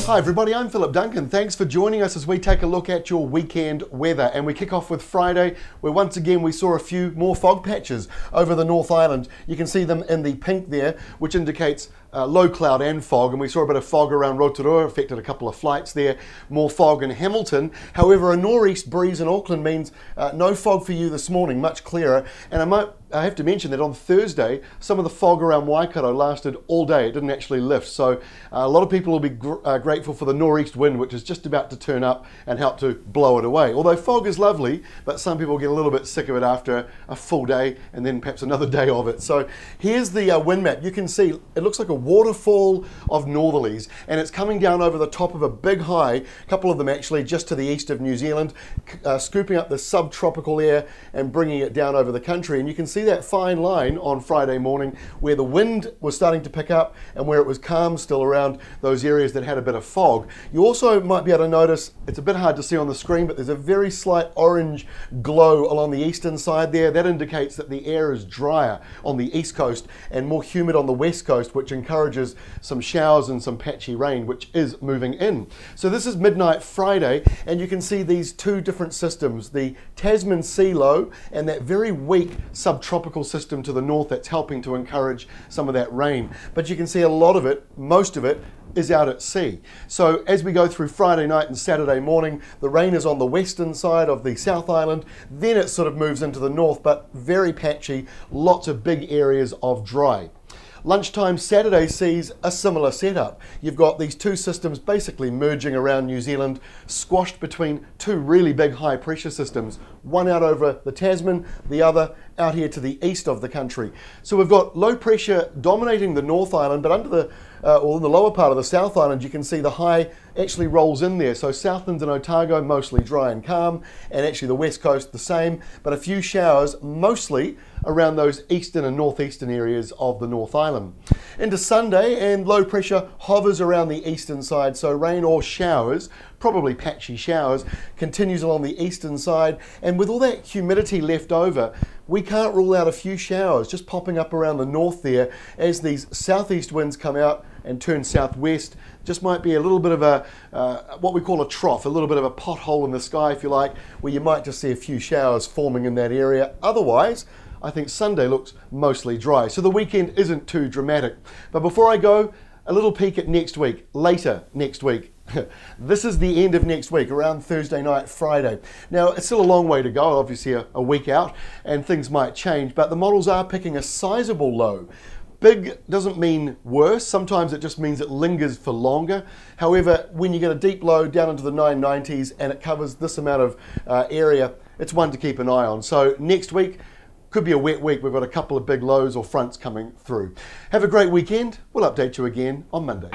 Hi everybody, I'm Philip Duncan. Thanks for joining us as we take a look at your weekend weather. And we kick off with Friday, where once again we saw a few more fog patches over the North Island. You can see them in the pink there, which indicates low cloud and fog, and we saw a bit of fog around Rotorua, affected a couple of flights there, more fog in Hamilton. However, a nor'east breeze in Auckland means no fog for you this morning, much clearer. And I have to mention that on Thursday, some of the fog around Waikato lasted all day. It didn't actually lift. So a lot of people will be grateful for the nor'east wind, which is just about to turn up and help to blow it away. Although fog is lovely, but some people get a little bit sick of it after a full day and then perhaps another day of it. So here's the wind map. You can see it looks like a waterfall of northerlies, and it's coming down over the top of a big high, a couple of them actually just to the east of New Zealand, scooping up the subtropical air and bringing it down over the country. And you can see that fine line on Friday morning where the wind was starting to pick up and where it was calm still around those areas that had a bit of fog. You also might be able to notice, it's a bit hard to see on the screen, but there's a very slight orange glow along the eastern side there. That indicates that the air is drier on the east coast and more humid on the west coast, which encourages some showers and some patchy rain, which is moving in. So this is midnight Friday, and you can see these two different systems, the Tasman Sea low and that very weak subtropical system to the north that's helping to encourage some of that rain. But you can see a lot of it, most of it, is out at sea. So as we go through Friday night and Saturday morning, the rain is on the western side of the South Island, then it sort of moves into the north, but very patchy, lots of big areas of dry. Lunchtime Saturday sees a similar setup. You've got these two systems basically merging around New Zealand, squashed between two really big high pressure systems, one out over the Tasman, the other out here to the east of the country. So we've got low pressure dominating the North Island, but under the or in the lower part of the South Island, you can see the high actually rolls in there. So Southland and Otago mostly dry and calm, and actually the west coast the same, but a few showers mostly around those eastern and northeastern areas of the North Island. Into Sunday, and low pressure hovers around the eastern side, so rain or showers, probably patchy showers, continues along the eastern side, and with all that humidity left over, we can't rule out a few showers just popping up around the north there as these southeast winds come out and turn southwest. Just might be a little bit of a, what we call a trough, a little bit of a pothole in the sky, if you like, where you might just see a few showers forming in that area. Otherwise, I think Sunday looks mostly dry. So the weekend isn't too dramatic. But before I go, a little peek at next week, later next week. This is the end of next week, around Thursday night, Friday. Now, it's still a long way to go, obviously a week out, and things might change, but the models are picking a sizable low. Big doesn't mean worse, sometimes it just means it lingers for longer. However, when you get a deep low down into the 990s and it covers this amount of area, it's one to keep an eye on. So next week, could be a wet week. We've got a couple of big lows or fronts coming through. Have a great weekend. We'll update you again on Monday.